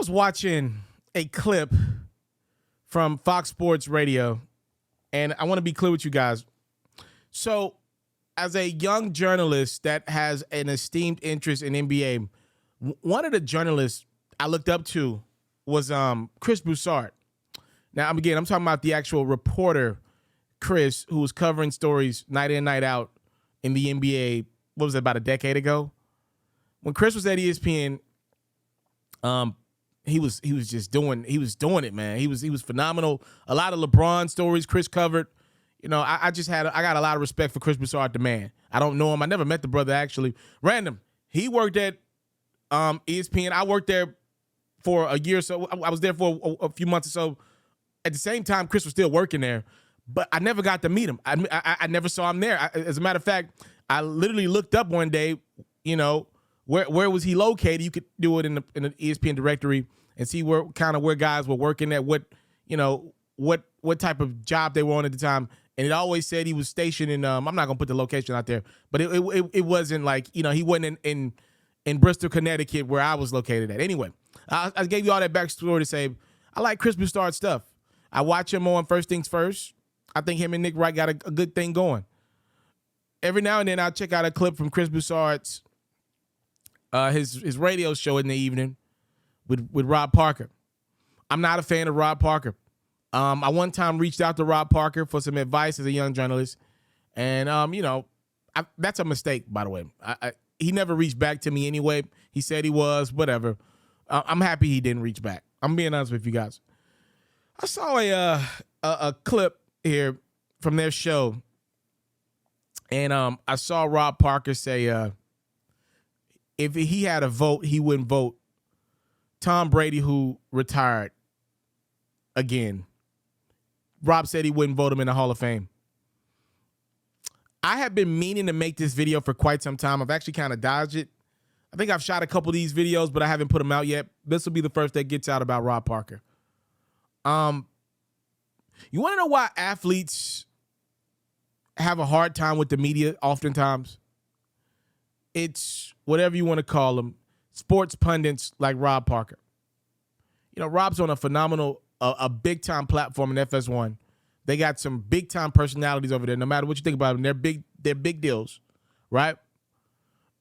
was watching a clip from Fox Sports Radio, and I want to be clear with you guys. So, as a young journalist that has an esteemed interest in NBA, one of the journalists I looked up to was Chris Broussard. Now, I'm talking about the actual reporter, Chris, who was covering stories night in, night out in the NBA. What was it, about a decade ago? When Chris was at ESPN, he was doing it, man. He was phenomenal. A lot of LeBron stories Chris covered. You know, I got a lot of respect for Chris Broussard, the man. I don't know him. I never met the brother, actually. Random. He worked at ESPN. I worked there for a year or so. I was there for a few months or so. At the same time, Chris was still working there, but I never got to meet him. I never saw him there. As a matter of fact, I literally looked up one day, you know, where was he located? You could do it in the ESPN directory and see where guys were working at, what type of job they were on at the time. And it always said he was stationed in, I'm not gonna put the location out there, but it wasn't like, you know, he wasn't in Bristol, Connecticut, where I was located at. Anyway, I gave you all that backstory to say I like Chris Broussard's stuff. I watch him on First Things First. I think him and Nick Wright got a good thing going. Every now and then I'll check out a clip from Chris Broussard's his radio show in the evening with Rob Parker. I'm not a fan of Rob Parker. I one time reached out to Rob Parker for some advice as a young journalist, and that's a mistake, by the way. He never reached back to me anyway. He said he was, whatever. I'm happy he didn't reach back. I'm being honest with you guys. I saw a clip here from their show, and I saw Rob Parker say if he had a vote, he wouldn't vote Tom Brady, who retired again. Rob said he wouldn't vote him in the Hall of Fame. I have been meaning to make this video for quite some time. I've actually kind of dodged it. I think I've shot a couple of these videos, but I haven't put them out yet. This will be the first that gets out about Rob Parker. You want to know why athletes have a hard time with the media oftentimes? It's whatever you want to call them, sports pundits like Rob Parker. You know, Rob's on a phenomenal, a big-time platform in FS1. They got some big-time personalities over there. No matter what you think about them, they're big deals, right?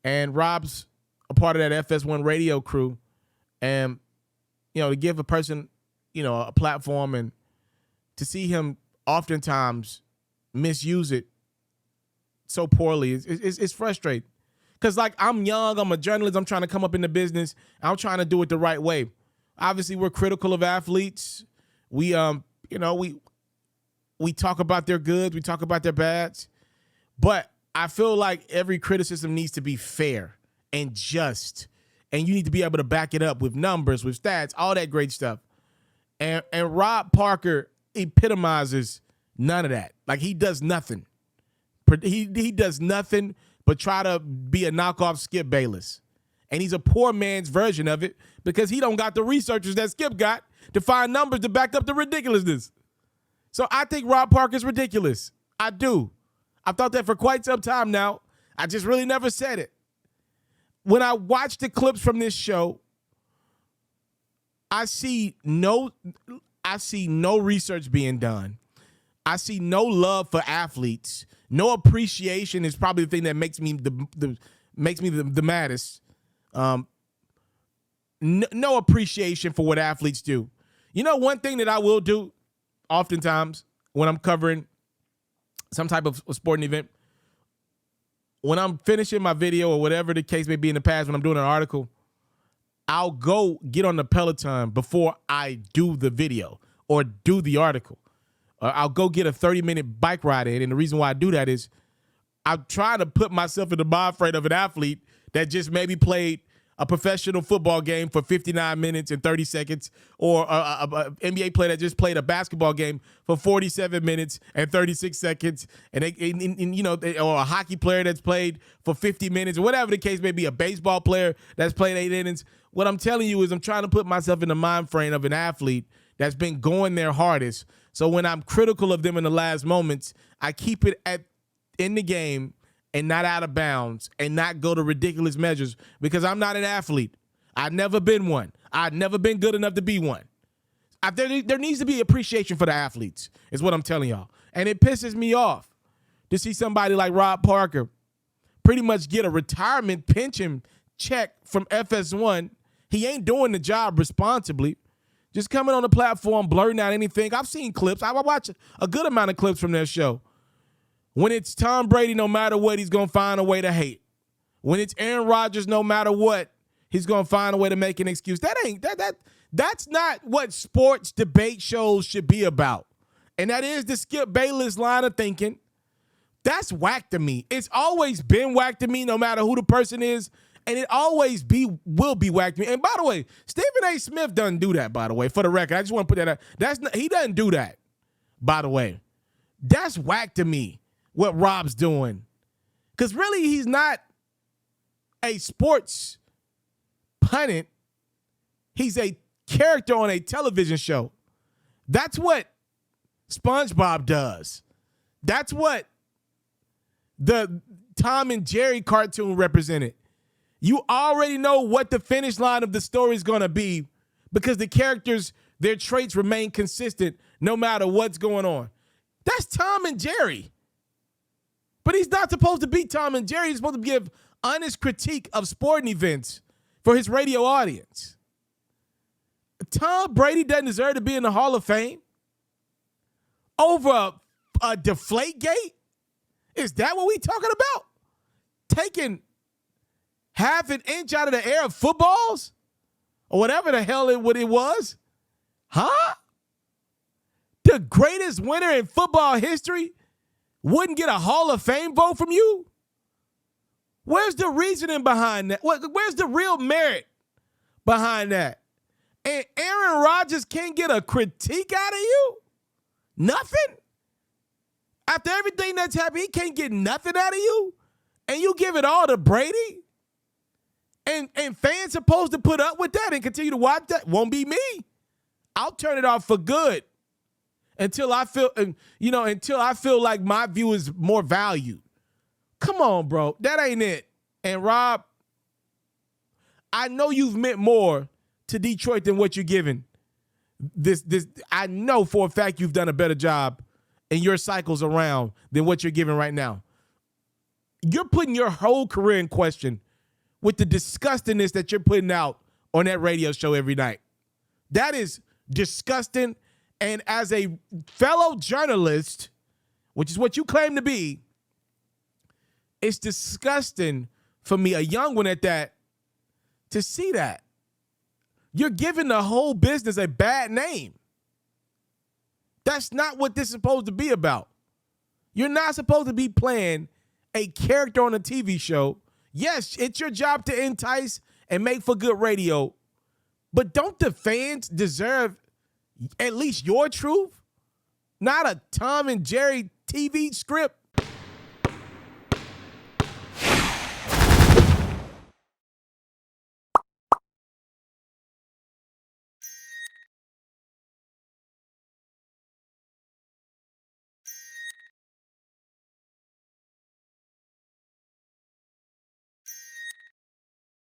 And Rob's a part of that FS1 radio crew. And, you know, to give a person, you know, a platform and to see him oftentimes misuse it so poorly, it's frustrating. Because, like, I'm young, I'm a journalist, I'm trying to come up in the business, I'm trying to do it the right way. Obviously, we're critical of athletes. We talk about their goods, we talk about their bads, but I feel like every criticism needs to be fair and just, and you need to be able to back it up with numbers, with stats, all that great stuff. And Rob Parker epitomizes none of that. Like, he does nothing. He does nothing but try to be a knockoff Skip Bayless. And he's a poor man's version of it because he don't got the researchers that Skip got to find numbers to back up the ridiculousness. So I think Rob Parker's ridiculous. I do. I've thought that for quite some time now. I just really never said it. When I watch the clips from this show, I see no research being done. I see no love for athletes. No appreciation is probably the thing that makes me the maddest. No appreciation for what athletes do. You know, one thing that I will do oftentimes when I'm covering some type of sporting event, when I'm finishing my video or whatever the case may be in the past, when I'm doing an article, I'll go get on the Peloton before I do the video or do the article. I'll go get a 30-minute bike ride in. And the reason why I do that is I'm trying to put myself in the mind frame of an athlete that just maybe played a professional football game for 59 minutes and 30 seconds, or a NBA player that just played a basketball game for 47 minutes and 36 seconds, or a hockey player that's played for 50 minutes, or whatever the case may be, a baseball player that's played 8 innings. What I'm telling you is I'm trying to put myself in the mind frame of an athlete that's been going their hardest. So when I'm critical of them in the last moments, I keep it in the game and not out of bounds and not go to ridiculous measures because I'm not an athlete. I've never been one. I've never been good enough to be one. There needs to be appreciation for the athletes, is what I'm telling y'all. And it pisses me off to see somebody like Rob Parker pretty much get a retirement pension check from FS1. He ain't doing the job responsibly. Just coming on the platform, blurting out anything. I've seen clips. I watch a good amount of clips from their show. When it's Tom Brady, no matter what, he's going to find a way to hate. When it's Aaron Rodgers, no matter what, he's going to find a way to make an excuse. That's not what sports debate shows should be about. And that is the Skip Bayless line of thinking. That's whack to me. It's always been whack to me, no matter who the person is. And it always will be whack to me. And by the way, Stephen A. Smith doesn't do that, by the way, for the record. I just want to put that out. He doesn't do that, by the way. That's whack to me, what Rob's doing. Because really, he's not a sports pundit. He's a character on a television show. That's what SpongeBob does. That's what the Tom and Jerry cartoon represented. You already know what the finish line of the story is going to be because the characters, their traits remain consistent no matter what's going on. That's Tom and Jerry. But he's not supposed to be Tom and Jerry. He's supposed to give honest critique of sporting events for his radio audience. Tom Brady doesn't deserve to be in the Hall of Fame over a deflate gate? Is that what we talking about? Taking half an inch out of the air of footballs? Or whatever the hell it was? Huh? The greatest winner in football history wouldn't get a Hall of Fame vote from you? Where's the reasoning behind that? Where's the real merit behind that? And Aaron Rodgers can't get a critique out of you? Nothing? After everything that's happened, he can't get nothing out of you? And you give it all to Brady? And fans supposed to put up with that and continue to watch that? Won't be me. I'll turn it off for good until I feel like my view is more valued. Come on, bro. That ain't it. And Rob, I know you've meant more to Detroit than what you're giving. I know for a fact you've done a better job in your cycles around than what you're giving right now. You're putting your whole career in question with the disgustingness that you're putting out on that radio show every night. That is disgusting. And as a fellow journalist, which is what you claim to be, it's disgusting for me, a young one at that, to see that. You're giving the whole business a bad name. That's not what this is supposed to be about. You're not supposed to be playing a character on a TV show. Yes, it's your job to entice and make for good radio, but don't the fans deserve at least your truth? Not a Tom and Jerry TV script